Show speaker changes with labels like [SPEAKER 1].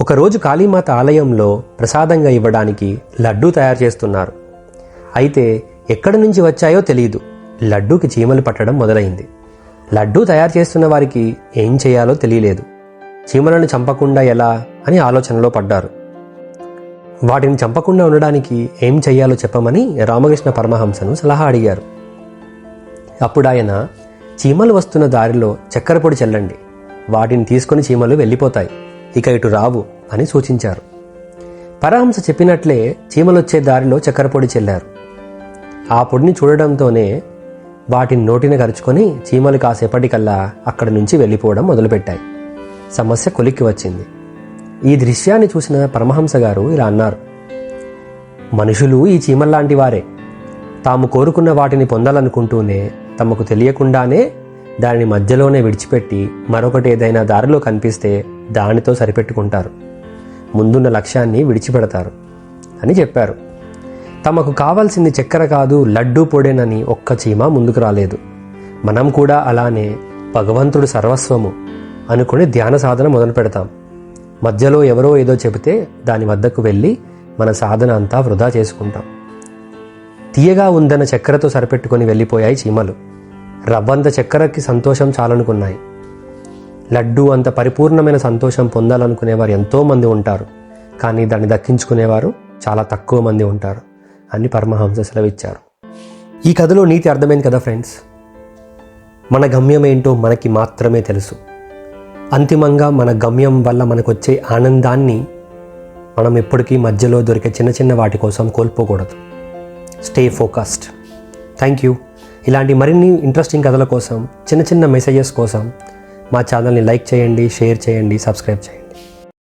[SPEAKER 1] ఒకరోజు కాళీమాత ఆలయంలో ప్రసాదంగా ఇవ్వడానికి లడ్డూ తయారు చేస్తున్నారు. అయితే ఎక్కడి నుంచి వచ్చాయో తెలియదు. లడ్డూకి చీమలు పట్టడం మొదలైంది. లడ్డూ తయారు చేస్తున్న వారికి ఏం చేయాలో తెలియలేదు. చీమలను చంపకుండా ఎలా అని ఆలోచనలో పడ్డారు. వాటిని చంపకుండా ఉండడానికి ఏం చెయ్యాలో చెప్పమని రామకృష్ణ పరమహంసను సలహా అడిగారు. అప్పుడు ఆయన, చీమలు వస్తున్న దారిలో చక్కెర పొడి చల్లండి, వాటిని తీసుకుని చీమలు వెళ్ళిపోతాయి, ఇక ఇటు రావు అని సూచించారు. పరమహంస చెప్పినట్లే చీమలొచ్చే దారిలో చక్కెర పొడి చల్లారు. ఆ పొడిని చూడడంతోనే వాటిని నోటిని కరుచుకొని చీమలు కాసేపటికల్లా అక్కడి నుంచి వెళ్ళిపోవడం మొదలుపెట్టాయి. సమస్య కొలిక్కి వచ్చింది. ఈ దృశ్యాన్ని చూసిన పరమహంస గారు ఇలా అన్నారు: మనుషులు ఈ చీమల్లాంటి వారే. తాము కోరుకున్న వాటిని పొందాలనుకుంటూనే తమకు తెలియకుండానే దానిని మధ్యలోనే విడిచిపెట్టి మరొకటి ఏదైనా దారిలో కనిపిస్తే దానితో సరిపెట్టుకుంటారు, ముందున్న లక్ష్యాన్ని విడిచిపెడతారు అని చెప్పారు. తమకు కావాల్సింది చక్కెర కాదు, లడ్డూ పొడేనని ఒక్క చీమ ముందుకు రాలేదు. మనం కూడా అలానే భగవంతుడు సర్వస్వము అనుకుని ధ్యాన సాధన మొదలు పెడతాం. మధ్యలో ఎవరో ఏదో చెబితే దాని వద్దకు వెళ్ళి మన సాధన అంతా వృధా చేసుకుంటాం. తీయగా ఉందన్న చక్కెరతో సరిపెట్టుకొని వెళ్ళిపోయాయి చీమలు. రవ్వంత చక్కెరకి సంతోషం చాలనుకున్నాయి. లడ్డూ అంత పరిపూర్ణమైన సంతోషం పొందాలనుకునేవారు ఎంతోమంది ఉంటారు, కానీ దాన్ని దక్కించుకునేవారు చాలా తక్కువ మంది ఉంటారు అని పరమహంస సెలవిచ్చారు. ఈ కథలో నీతి అర్థమైంది కదా ఫ్రెండ్స్. మన గమ్యం ఏంటో మనకి మాత్రమే తెలుసు. అంతిమంగా మన గమ్యం వల్ల మనకొచ్చే ఆనందాన్ని మనం ఎప్పటికీ మధ్యలో దొరికే చిన్న చిన్న వాటి కోసం కోల్పోకూడదు. Stay focused. Thank you. ఇలాంటి మరిన్ని ఇంట్రెస్టింగ్ కథల కోసం, చిన్న చిన్న మెసేజెస్ కోసం మా ఛానల్ని లైక్ చేయండి, షేర్ చేయండి, సబ్స్క్రైబ్ చేయండి.